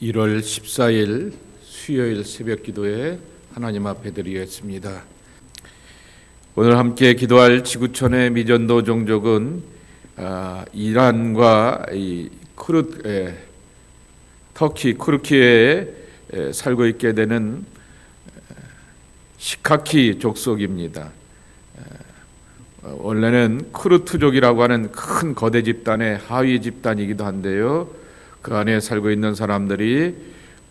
1월 14일 수요일 새벽 기도에 하나님 앞에 드리겠습니다. 오늘 함께 기도할 지구촌의 미전도 종족은 이란과 터키 쿠르키에 살고 있게 되는 시카키 족속입니다. 원래는 쿠르트족이라고 하는 큰 거대 집단의 하위 집단이기도 한데요. 그 안에 살고 있는 사람들이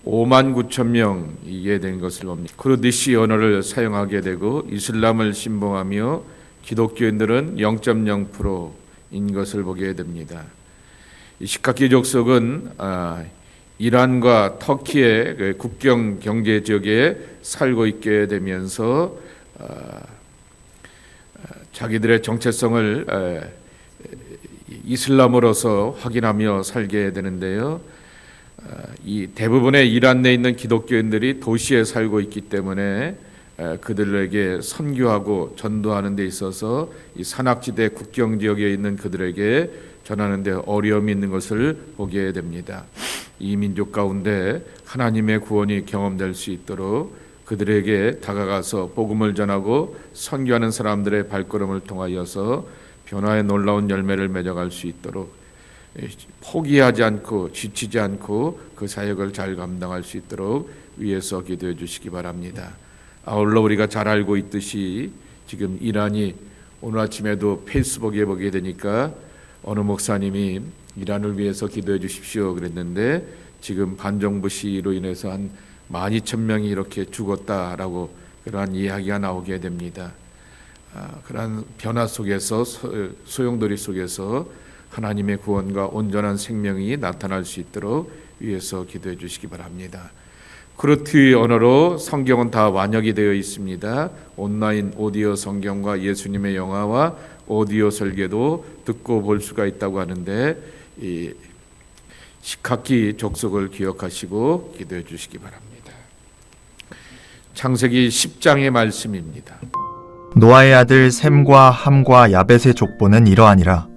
5만 9천 명이게 된 것을 봅니다. 쿠르디시 언어를 사용하게 되고 이슬람을 신봉하며 기독교인들은 0.0%인 것을 보게 됩니다. 이 시카키 족속은 이란과 터키의 국경 경제 지역에 살고 있게 되면서 자기들의 정체성을 이슬람으로서 확인하며 살게 되는데요. 이 대부분의 이란 내에 있는 기독교인들이 도시에 살고 있기 때문에 그들에게 선교하고 전도하는 데 있어서 이 산악지대 국경 지역에 있는 그들에게 전하는 데 어려움이 있는 것을 보게 됩니다. 이 민족 가운데 하나님의 구원이 경험될 수 있도록 그들에게 다가가서 복음을 전하고 선교하는 사람들의 발걸음을 통하여서 변화의 놀라운 열매를 맺어갈 수 있도록 포기하지 않고 지치지 않고 그 사역을 잘 감당할 수 있도록 위에서 기도해 주시기 바랍니다. 아울러 우리가 잘 알고 있듯이 지금 이란이 오늘 아침에도 페이스북에 보게 되니까 어느 목사님이 이란을 위해서 기도해 주십시오 그랬는데 지금 반정부 시위로 인해서 한 12,000명이 이렇게 죽었다라고 그러한 이야기가 나오게 됩니다. 그러한 변화 속에서 소용돌이 속에서 하나님의 구원과 온전한 생명이 나타날 수 있도록 위해서 기도해 주시기 바랍니다. 쿠르트 언어로 성경은 다 완역이 되어 있습니다. 온라인 오디오 성경과 예수님의 영화와 오디오 설교도 듣고 볼 수가 있다고 하는데 이 시카키 족속을 기억하시고 기도해 주시기 바랍니다. 창세기 10장의 말씀입니다. 노아의 아들 셈과 함과 야벳의 족보는 이러하니라.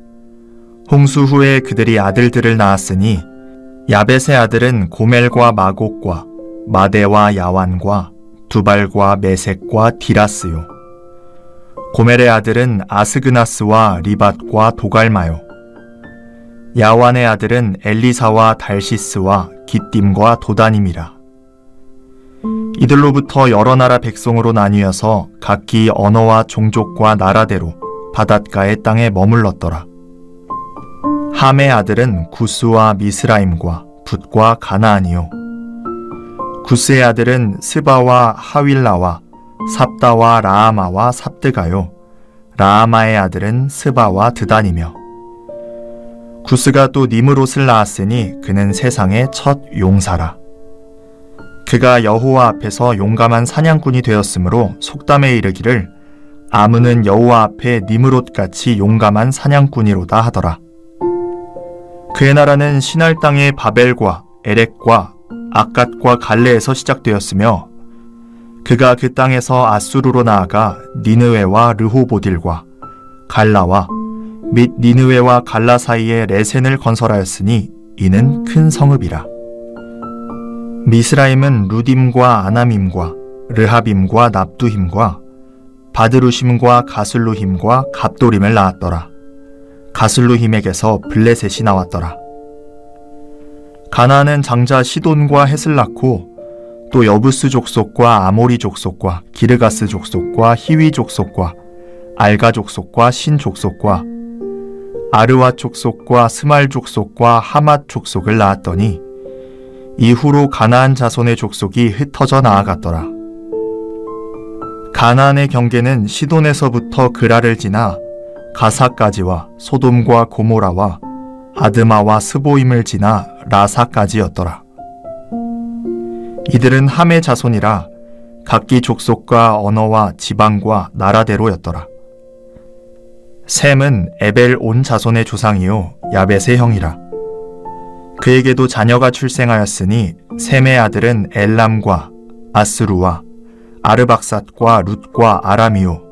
홍수 후에 그들이 아들들을 낳았으니 야벳의 아들은 고멜과 마곡과 마대와 야완과 두발과 메색과 디라스요. 고멜의 아들은 아스그나스와 리밧과 도갈마요. 야완의 아들은 엘리사와 달시스와 기띔과 도다님이라. 이들로부터 여러 나라 백성으로 나뉘어서 각기 언어와 종족과 나라대로 바닷가의 땅에 머물렀더라. 함의 아들은 구스와 미스라임과 붓과 가나안이요. 구스의 아들은 스바와 하윌라와 삽다와 라아마와 삽드가요. 라아마의 아들은 스바와 드단이며. 구스가 또 니므롯을 낳았으니 그는 세상의 첫 용사라. 그가 여호와 앞에서 용감한 사냥꾼이 되었으므로 속담에 이르기를 아문은 여호와 앞에 니므롯같이 용감한 사냥꾼이로다 하더라. 그의 나라는 시날 땅의 바벨과 에렉과 아갓과 갈레에서 시작되었으며 그가 그 땅에서 아수르로 나아가 니느웨와 르호보딜과 갈라와 및 니느웨와 갈라 사이에 레센을 건설하였으니 이는 큰 성읍이라. 미스라임은 루딤과 아나밈과 르하빔과 납두힘과 바드루심과 가슬루힘과 갑도림을 낳았더라. 가슬루힘에게서 블레셋이 나왔더라. 가나안은 장자 시돈과 헷을 낳고 또 여부스 족속과 아모리 족속과 기르가스 족속과 히위 족속과 알가 족속과 신 족속과 아르와 족속과 스말 족속과 하맛 족속을 낳았더니 이후로 가나안 자손의 족속이 흩어져 나아갔더라. 가나안의 경계는 시돈에서부터 그라를 지나 가사까지와 소돔과 고모라와 아드마와 스보임을 지나 라사까지였더라. 이들은 함의 자손이라 각기 족속과 언어와 지방과 나라대로였더라. 셈은 에벨 온 자손의 조상이요 야벳의 형이라. 그에게도 자녀가 출생하였으니 셈의 아들은 엘람과 아스루와 아르박삿과 룻과 아람이요.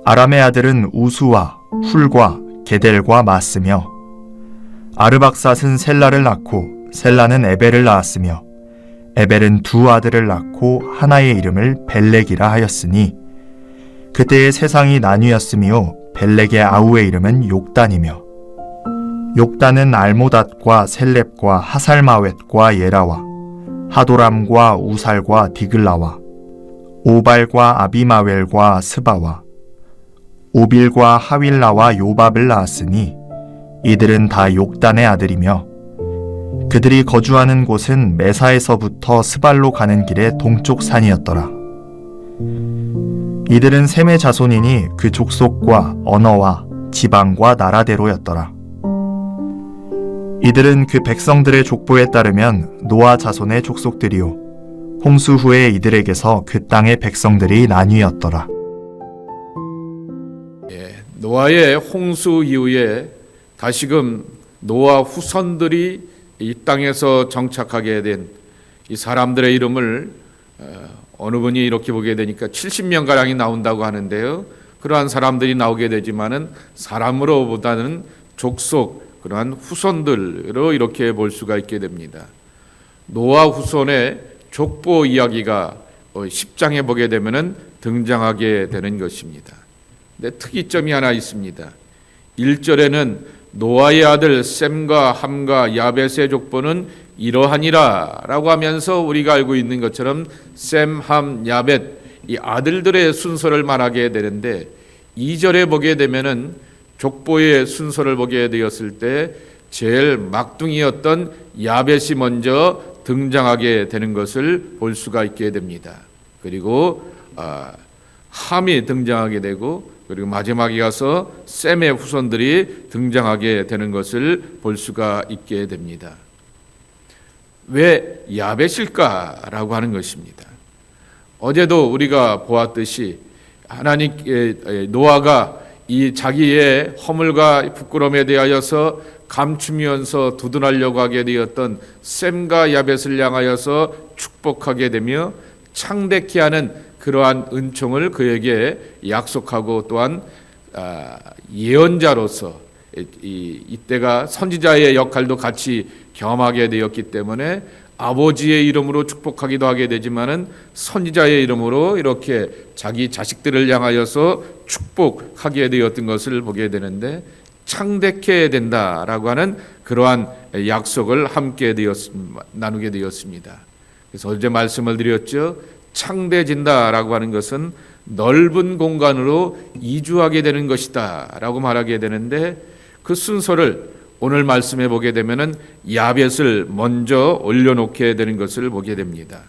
아람의 아들은 우수와 훌과 게델과 마스며 아르박삿은 셀라를 낳고 셀라는 에벨을 낳았으며 에벨은 두 아들을 낳고 하나의 이름을 벨렉이라 하였으니 그때의 세상이 나뉘었으며 벨렉의 아우의 이름은 욕단이며 욕단은 알모닷과 셀렙과 하살마웻과 예라와 하도람과 우살과 디글라와 오발과 아비마웰과 스바와 오빌과 하윌라와 요밥을 낳았으니 이들은 다 욕단의 아들이며 그들이 거주하는 곳은 메사에서부터 스발로 가는 길의 동쪽 산이었더라. 이들은 셈의 자손이니 그 족속과 언어와 지방과 나라대로였더라. 이들은 그 백성들의 족보에 따르면 노아 자손의 족속들이요 홍수 후에 이들에게서 그 땅의 백성들이 나뉘었더라. 노아의 홍수 이후에 다시금 노아 후손들이 이 땅에서 정착하게 된 이 사람들의 이름을 어느 분이 이렇게 보게 되니까 70명가량이 나온다고 하는데요. 그러한 사람들이 나오게 되지만은 사람으로보다는 족속, 그러한 후손들로 이렇게 볼 수가 있게 됩니다. 노아 후손의 족보 이야기가 10장에 보게 되면은 등장하게 되는 것입니다. 근데 특이점이 하나 있습니다. 1절에는 노아의 아들 셈과 함과 야벳의 족보는 이러하니라 라고 하면서 우리가 알고 있는 것처럼 셈, 함, 야벳 이 아들들의 순서를 말하게 되는데 2절에 보게 되면은 족보의 순서를 보게 되었을 때 제일 막둥이였던 야벳이 먼저 등장하게 되는 것을 볼 수가 있게 됩니다. 그리고 함이 등장하게 되고 그리고 마지막에 가서 셈의 후손들이 등장하게 되는 것을 볼 수가 있게 됩니다. 왜 야벳일까라고 하는 것입니다. 어제도 우리가 보았듯이 하나님 노아가 이 자기의 허물과 부끄러움에 대하여서 감추면서 두둔하려고 하게 되었던 셈과 야벳을 향하여서 축복하게 되며 창대케 하는 그러한 은총을 그에게 약속하고 또한 예언자로서 이때가 선지자의 역할도 같이 겸하게 되었기 때문에 아버지의 이름으로 축복하기도 하게 되지만은 선지자의 이름으로 이렇게 자기 자식들을 향하여서 축복하게 되었던 것을 보게 되는데 창대케 된다라고 하는 그러한 약속을 함께 나누게 되었습니다. 그래서 어제 말씀을 드렸죠. 창대진다라고 하는 것은 넓은 공간으로 이주하게 되는 것이다 라고 말하게 되는데 그 순서를 오늘 말씀해 보게 되면은 야벳을 먼저 올려놓게 되는 것을 보게 됩니다.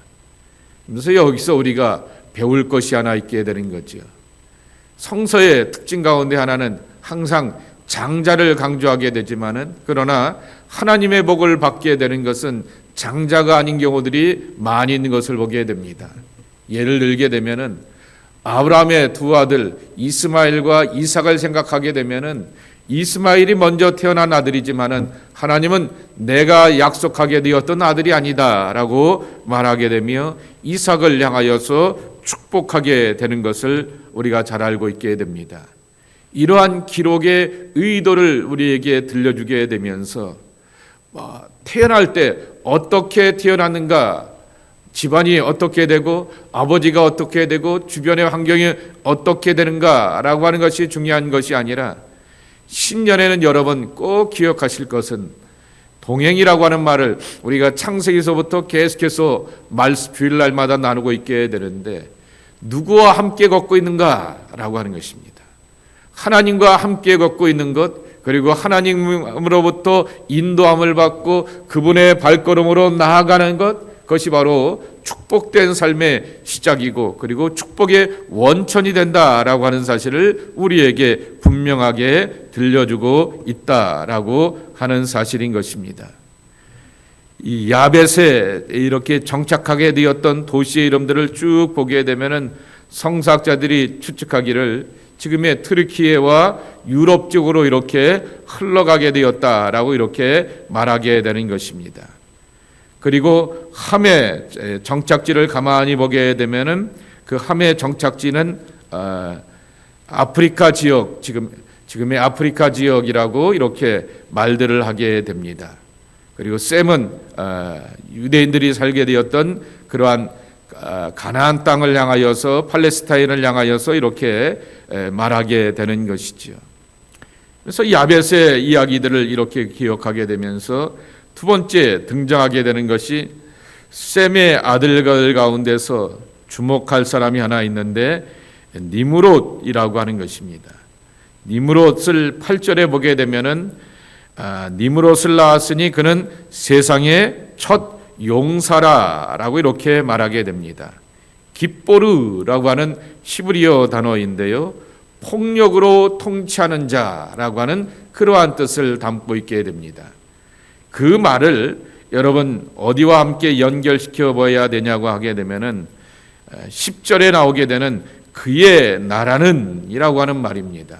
그래서 여기서 우리가 배울 것이 하나 있게 되는 거죠. 성서의 특징 가운데 하나는 항상 장자를 강조하게 되지만은 그러나 하나님의 복을 받게 되는 것은 장자가 아닌 경우들이 많이 있는 것을 보게 됩니다. 예를 들게 되면은 아브라함의 두 아들 이스마엘과 이삭을 생각하게 되면은 이스마엘이 먼저 태어난 아들이지만은 하나님은 내가 약속하게 되었던 아들이 아니다라고 말하게 되며 이삭을 향하여서 축복하게 되는 것을 우리가 잘 알고 있게 됩니다. 이러한 기록의 의도를 우리에게 들려주게 되면서 태어날 때 어떻게 태어났는가, 집안이 어떻게 되고 아버지가 어떻게 되고 주변의 환경이 어떻게 되는가라고 하는 것이 중요한 것이 아니라 신년에는 여러분 꼭 기억하실 것은 동행이라고 하는 말을 우리가 창세기서부터 계속해서 주일날마다 나누고 있게 되는데 누구와 함께 걷고 있는가라고 하는 것입니다. 하나님과 함께 걷고 있는 것, 그리고 하나님으로부터 인도함을 받고 그분의 발걸음으로 나아가는 것, 그것이 바로 축복된 삶의 시작이고 그리고 축복의 원천이 된다라고 하는 사실을 우리에게 분명하게 들려주고 있다라고 하는 사실인 것입니다. 이 야벳에 이렇게 정착하게 되었던 도시의 이름들을 쭉 보게 되면은 성사학자들이 추측하기를 지금의 트르키예와 유럽 쪽으로 이렇게 흘러가게 되었다라고 이렇게 말하게 되는 것입니다. 그리고 함의 정착지를 가만히 보게 되면은 그 함의 정착지는 아프리카 지역, 지금의 아프리카 지역이라고 이렇게 말들을 하게 됩니다. 그리고 셈은 유대인들이 살게 되었던 그러한 가나안 땅을 향하여서 팔레스타인을 향하여서 이렇게 말하게 되는 것이지요. 그래서 야벳의 이야기들을 이렇게 기억하게 되면서 두 번째 등장하게 되는 것이 셈의 아들들 가운데서 주목할 사람이 하나 있는데 니므롯이라고 하는 것입니다. 니므롯을 8절에 보게 되면은 니므롯을 낳았으니 그는 세상의 첫 용사라라고 이렇게 말하게 됩니다. 깁보르라고 하는 히브리어 단어인데요, 폭력으로 통치하는 자라고 하는 그러한 뜻을 담고 있게 됩니다. 그 말을 여러분 어디와 함께 연결시켜 봐야 되냐고 하게 되면은 10절에 나오게 되는 그의 나라는 이라고 하는 말입니다.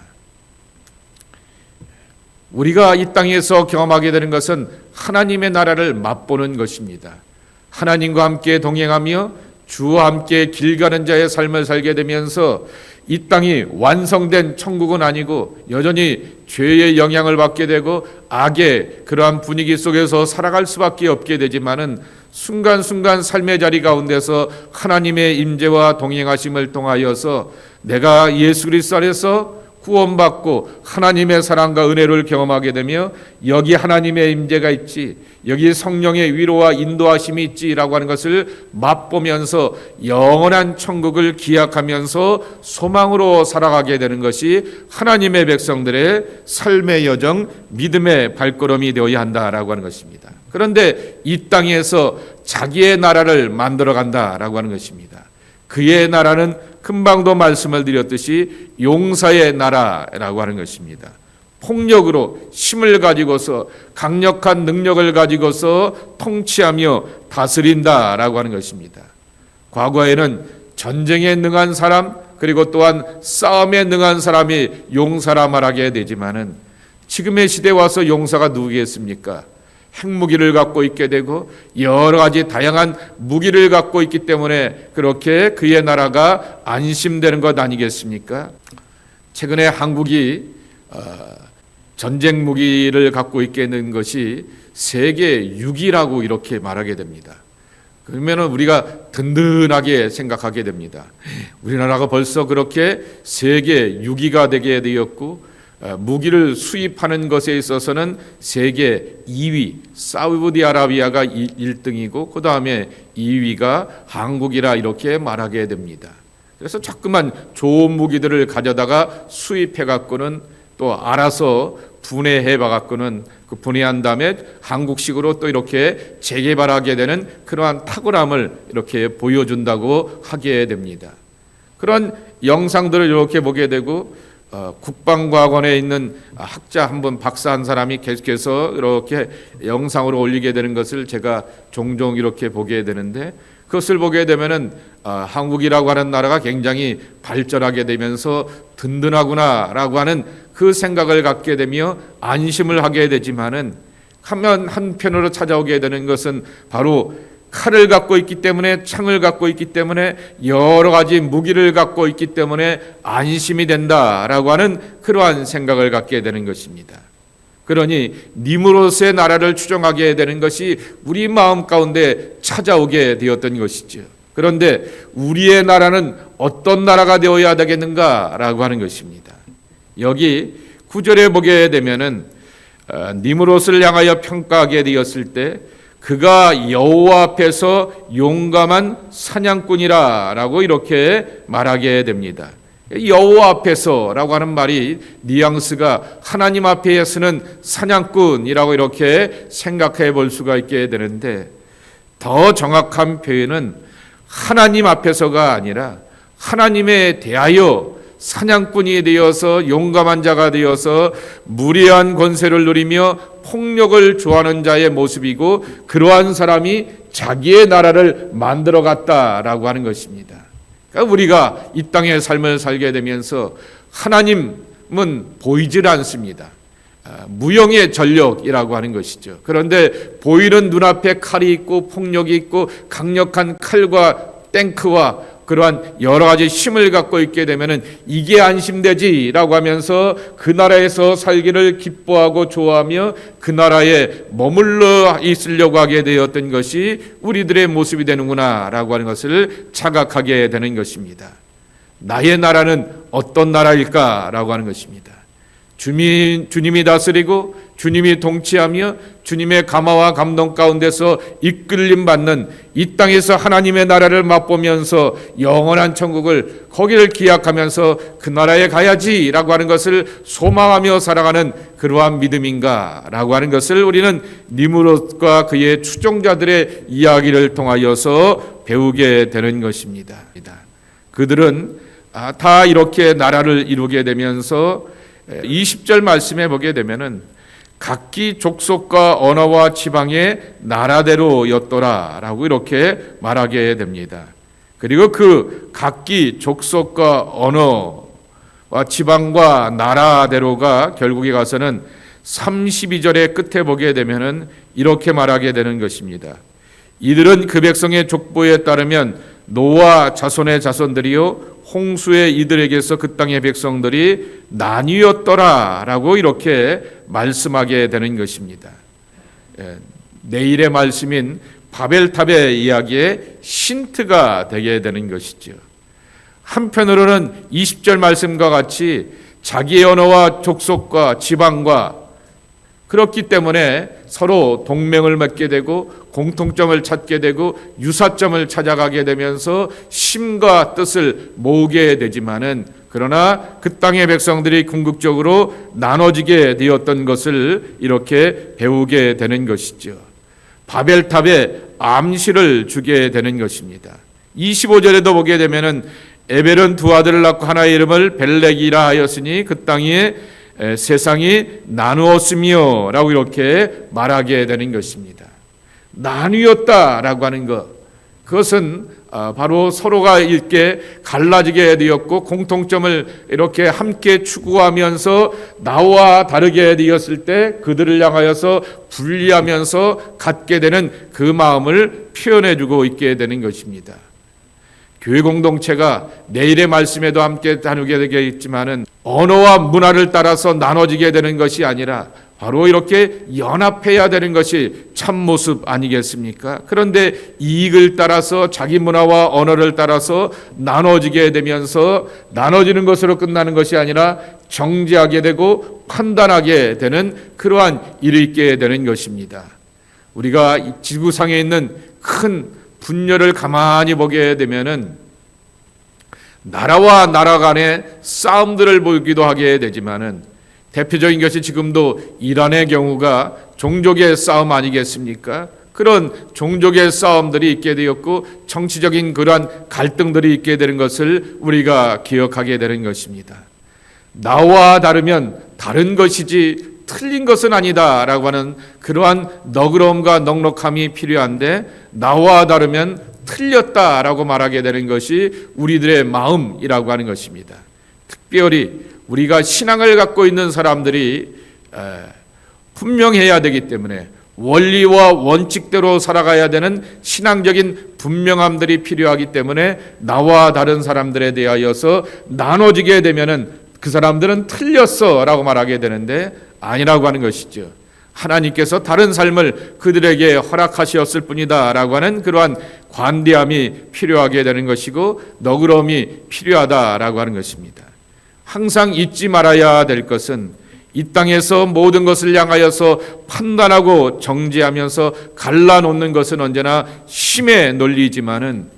우리가 이 땅에서 경험하게 되는 것은 하나님의 나라를 맛보는 것입니다. 하나님과 함께 동행하며 주와 함께 길 가는 자의 삶을 살게 되면서 이 땅이 완성된 천국은 아니고 여전히 죄의 영향을 받게 되고 악의 그러한 분위기 속에서 살아갈 수밖에 없게 되지만은 순간순간 삶의 자리 가운데서 하나님의 임재와 동행하심을 통하여서 내가 예수 그리스도 안에서 구원받고 하나님의 사랑과 은혜를 경험하게 되며 여기 하나님의 임재가 있지, 여기 성령의 위로와 인도하심이 있지라고 하는 것을 맛보면서 영원한 천국을 기약하면서 소망으로 살아가게 되는 것이 하나님의 백성들의 삶의 여정, 믿음의 발걸음이 되어야 한다라고 하는 것입니다. 그런데 이 땅에서 자기의 나라를 만들어 간다라고 하는 것입니다. 그의 나라는 금방도 말씀을 드렸듯이 용사의 나라라고 하는 것입니다. 폭력으로 힘을 가지고서 강력한 능력을 가지고서 통치하며 다스린다라고 하는 것입니다. 과거에는 전쟁에 능한 사람 그리고 또한 싸움에 능한 사람이 용사라 말하게 되지만은 지금의 시대에 와서 용사가 누구겠습니까? 핵무기를 갖고 있게 되고 여러 가지 다양한 무기를 갖고 있기 때문에 그렇게 그의 나라가 안심되는 것 아니겠습니까? 최근에 한국이 전쟁 무기를 갖고 있게 된 것이 세계 6위라고 이렇게 말하게 됩니다. 그러면 우리가 든든하게 생각하게 됩니다. 우리나라가 벌써 그렇게 세계 6위가 되게 되었고 무기를 수입하는 것에 있어서는 세계 2위 사우디아라비아가 1등이고 그 다음에 2위가 한국이라 이렇게 말하게 됩니다. 그래서 자꾸만 좋은 무기들을 가져다가 수입해 갖고는 또 알아서 분해해 갖고는 그 분해한 다음에 한국식으로 또 이렇게 재개발하게 되는 그러한 탁월함을 이렇게 보여준다고 하게 됩니다. 그런 영상들을 이렇게 보게 되고 국방과학원에 있는 학자 한 분, 박사 한 사람이 계속해서 이렇게 영상으로 올리게 되는 것을 제가 종종 이렇게 보게 되는데 그것을 보게 되면은 한국이라고 하는 나라가 굉장히 발전하게 되면서 든든하구나라고 하는 그 생각을 갖게 되며 안심을 하게 되지만은 한편으로 찾아오게 되는 것은 바로 칼을 갖고 있기 때문에 창을 갖고 있기 때문에 여러 가지 무기를 갖고 있기 때문에 안심이 된다라고 하는 그러한 생각을 갖게 되는 것입니다. 그러니 니므롯의 나라를 추종하게 되는 것이 우리 마음 가운데 찾아오게 되었던 것이죠. 그런데 우리의 나라는 어떤 나라가 되어야 되겠는가라고 하는 것입니다. 여기 9절에 보게 되면은 니므롯을 향하여 평가하게 되었을 때 그가 여호와 앞에서 용감한 사냥꾼이라라고 이렇게 말하게 됩니다. 여호와 앞에서라고 하는 말이 뉘앙스가 하나님 앞에 쓰는 사냥꾼이라고 이렇게 생각해 볼 수가 있게 되는데 더 정확한 표현은 하나님 앞에서가 아니라 하나님에 대하여 사냥꾼이 되어서 용감한 자가 되어서 무례한 권세를 누리며 폭력을 좋아하는 자의 모습이고 그러한 사람이 자기의 나라를 만들어 갔다라고 하는 것입니다. 그러니까 우리가 이 땅의 삶을 살게 되면서 하나님은 보이질 않습니다. 무형의 전력이라고 하는 것이죠. 그런데 보이는 눈앞에 칼이 있고 폭력이 있고 강력한 칼과 탱크와 그러한 여러 가지 힘을 갖고 있게 되면은 이게 안심되지라고 하면서 그 나라에서 살기를 기뻐하고 좋아하며 그 나라에 머물러 있으려고 하게 되었던 것이 우리들의 모습이 되는구나라고 하는 것을 자각하게 되는 것입니다. 나의 나라는 어떤 나라일까라고 하는 것입니다. 주님이 다스리고 주님이 통치하며 주님의 감화와 감동 가운데서 이끌림 받는 이 땅에서 하나님의 나라를 맛보면서 영원한 천국을 거기를 기약하면서 그 나라에 가야지라고 하는 것을 소망하며 살아가는 그러한 믿음인가라고 하는 것을 우리는 니므롯과 그의 추종자들의 이야기를 통하여서 배우게 되는 것입니다. 그들은 다 이렇게 나라를 이루게 되면서 20절 말씀에 보게 되면은 각기 족속과 언어와 지방의 나라대로였더라라고 이렇게 말하게 됩니다. 그리고 그 각기 족속과 언어와 지방과 나라대로가 결국에 가서는 32절의 끝에 보게 되면은 이렇게 말하게 되는 것입니다. 이들은 그 백성의 족보에 따르면 노아 자손의 자손들이요 홍수의 이들에게서 그 땅의 백성들이 나뉘었더라라고 이렇게 말씀하게 되는 것입니다. 내일의 말씀인 바벨탑의 이야기의 힌트가 되게 되는 것이죠. 한편으로는 20절 말씀과 같이 자기의 언어와 족속과 지방과 그렇기 때문에 서로 동맹을 맺게 되고 공통점을 찾게 되고 유사점을 찾아가게 되면서 힘과 뜻을 모으게 되지만은 그러나 그 땅의 백성들이 궁극적으로 나눠지게 되었던 것을 이렇게 배우게 되는 것이죠. 바벨탑에 암시를 주게 되는 것입니다. 25절에도 보게 되면은 에벨은 두 아들을 낳고 하나의 이름을 벨렉이라 하였으니 그 땅에 세상이 나누었으며 라고 이렇게 말하게 되는 것입니다. 나뉘었다라고 하는 것, 그것은 바로 서로가 이렇게 갈라지게 되었고 공통점을 이렇게 함께 추구하면서 나와 다르게 되었을 때 그들을 향하여서 분리하면서 갖게 되는 그 마음을 표현해주고 있게 되는 것입니다. 교회 공동체가 내일의 말씀에도 함께 다루게 되겠지만은 언어와 문화를 따라서 나눠지게 되는 것이 아니라 바로 이렇게 연합해야 되는 것이 참 모습 아니겠습니까? 그런데 이익을 따라서 자기 문화와 언어를 따라서 나눠지게 되면서 나눠지는 것으로 끝나는 것이 아니라 정죄하게 되고 판단하게 되는 그러한 일이 있게 되는 것입니다. 우리가 지구상에 있는 큰 분열을 가만히 보게 되면은 나라와 나라 간의 싸움들을 보기도 하게 되지만은 대표적인 것이 지금도 이란의 경우가 종족의 싸움 아니겠습니까? 그런 종족의 싸움들이 있게 되었고 정치적인 그러한 갈등들이 있게 되는 것을 우리가 기억하게 되는 것입니다. 나와 다르면 다른 것이지 틀린 것은 아니다라고 하는 그러한 너그러움과 넉넉함이 필요한데 나와 다르면 틀렸다라고 말하게 되는 것이 우리들의 마음이라고 하는 것입니다. 특별히 우리가 신앙을 갖고 있는 사람들이 분명해야 되기 때문에 원리와 원칙대로 살아가야 되는 신앙적인 분명함들이 필요하기 때문에 나와 다른 사람들에 대하여서 나눠지게 되면은 그 사람들은 틀렸어라고 말하게 되는데 아니라고 하는 것이죠. 하나님께서 다른 삶을 그들에게 허락하셨을 뿐이다라고 하는 그러한 관대함이 필요하게 되는 것이고 너그러움이 필요하다라고 하는 것입니다. 항상 잊지 말아야 될 것은 이 땅에서 모든 것을 향하여서 판단하고 정죄하면서 갈라놓는 것은 언제나 힘의 논리지만은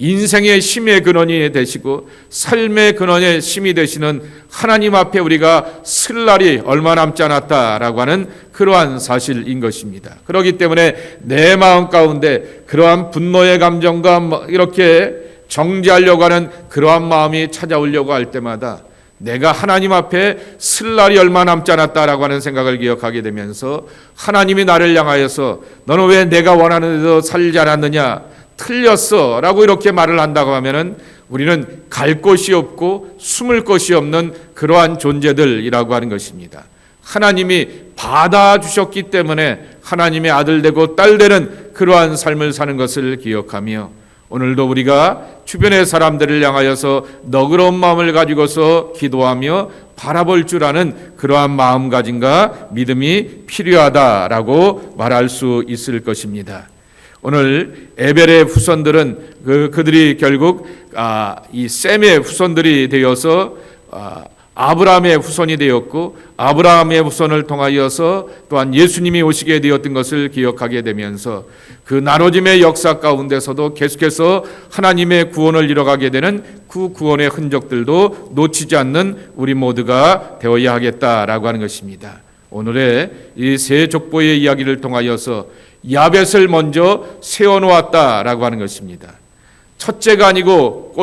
인생의 힘의 근원이 되시고 삶의 근원의 힘이 되시는 하나님 앞에 우리가 쓸 날이 얼마 남지 않았다라고 하는 그러한 사실인 것입니다. 그렇기 때문에 내 마음 가운데 그러한 분노의 감정과 이렇게 정죄하려고 하는 그러한 마음이 찾아오려고 할 때마다 내가 하나님 앞에 쓸 날이 얼마 남지 않았다라고 하는 생각을 기억하게 되면서 하나님이 나를 향하여서 너는 왜 내가 원하는 대로 살지 않았느냐 틀렸어 라고 이렇게 말을 한다고 하면은 우리는 갈 곳이 없고 숨을 곳이 없는 그러한 존재들이라고 하는 것입니다. 하나님이 받아주셨기 때문에 하나님의 아들 되고 딸 되는 그러한 삶을 사는 것을 기억하며 오늘도 우리가 주변의 사람들을 향하여서 너그러운 마음을 가지고서 기도하며 바라볼 줄 아는 그러한 마음가짐과 믿음이 필요하다라고 말할 수 있을 것입니다. 오늘 에벨의 후손들은 그들이 결국 이 셈의 후손들이 되어서 아브라함의 후손이 되었고, 아브라함의 후손을 통하여서 또한 예수님이 오시게 되었던 것을 기억하게 되면서 그 나눠짐의 역사 가운데서도 계속해서 하나님의 구원을 이뤄가게 되는 그 구원의 흔적들도 놓치지 않는 우리 모두가 되어야 하겠다라고 하는 것입니다. 오늘의 이 세 족보의 이야기를 통하여서 야벳을 먼저 세워놓았다라고 하는 것입니다. 첫째가 아니고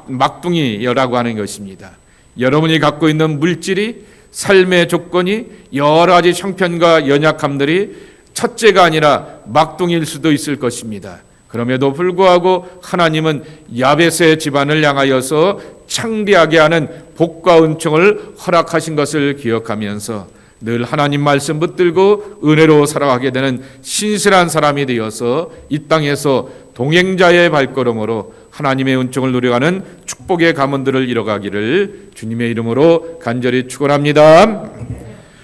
막둥이라고 하는 것입니다. 여러분이 갖고 있는 물질이, 삶의 조건이, 여러 가지 형편과 연약함들이 첫째가 아니라 막둥이일 수도 있을 것입니다. 그럼에도 불구하고 하나님은 야벳의 집안을 향하여서 창대하게 하는 복과 은총을 허락하신 것을 기억하면서 늘 하나님 말씀 붙들고 은혜로 살아가게 되는 신실한 사람이 되어서 이 땅에서 동행자의 발걸음으로 하나님의 은총을 누려가는 축복의 가문들을 이뤄가기를 주님의 이름으로 간절히 축원합니다.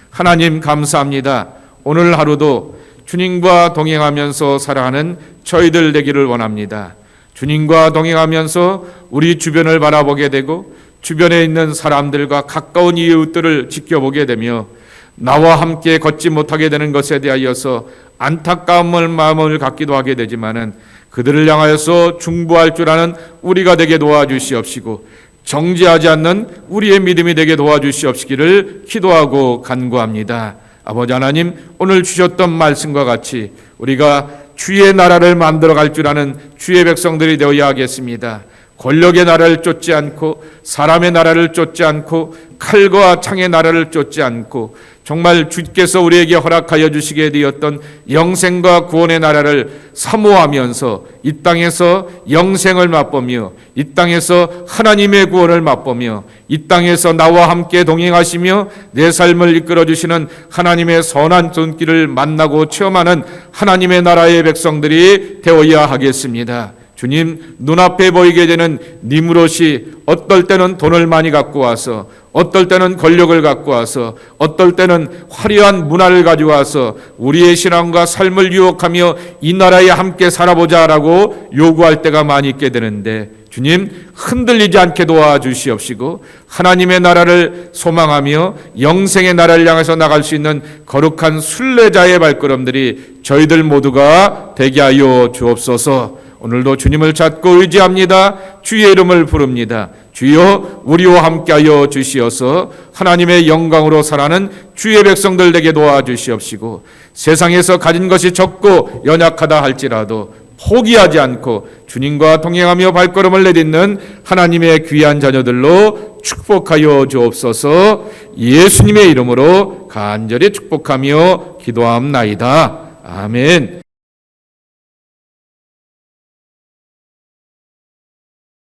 하나님 감사합니다. 오늘 하루도 주님과 동행하면서 살아가는 저희들 되기를 원합니다. 주님과 동행하면서 우리 주변을 바라보게 되고 주변에 있는 사람들과 가까운 이웃들을 지켜보게 되며 나와 함께 걷지 못하게 되는 것에 대하여서 안타까운 마음을 갖기도 하게 되지만은 그들을 향하여서 중보할 줄 아는 우리가 되게 도와주시옵시고 정죄하지 않는 우리의 믿음이 되게 도와주시옵시기를 기도하고 간구합니다. 아버지 하나님, 오늘 주셨던 말씀과 같이 우리가 주의 나라를 만들어갈 줄 아는 주의 백성들이 되어야 하겠습니다. 권력의 나라를 쫓지 않고 사람의 나라를 쫓지 않고 칼과 창의 나라를 쫓지 않고 정말 주께서 우리에게 허락하여 주시게 되었던 영생과 구원의 나라를 사모하면서 이 땅에서 영생을 맛보며 이 땅에서 하나님의 구원을 맛보며 이 땅에서 나와 함께 동행하시며 내 삶을 이끌어 주시는 하나님의 선한 손길을 만나고 체험하는 하나님의 나라의 백성들이 되어야 하겠습니다. 주님, 눈앞에 보이게 되는 니무롯이 어떨 때는 돈을 많이 갖고 와서, 어떨 때는 권력을 갖고 와서, 어떨 때는 화려한 문화를 가져와서 우리의 신앙과 삶을 유혹하며 이 나라에 함께 살아보자라고 요구할 때가 많이 있게 되는데, 주님 흔들리지 않게 도와주시옵시고 하나님의 나라를 소망하며 영생의 나라를 향해서 나갈 수 있는 거룩한 순례자의 발걸음들이 저희들 모두가 되게 하여 주옵소서. 오늘도 주님을 찾고 의지합니다. 주의 이름을 부릅니다. 주여, 우리와 함께하여 주시어서 하나님의 영광으로 살아가는 주의 백성들 되게 도와주시옵시고 세상에서 가진 것이 적고 연약하다 할지라도 포기하지 않고 주님과 동행하며 발걸음을 내딛는 하나님의 귀한 자녀들로 축복하여 주옵소서. 예수님의 이름으로 간절히 축복하며 기도함나이다. 아멘.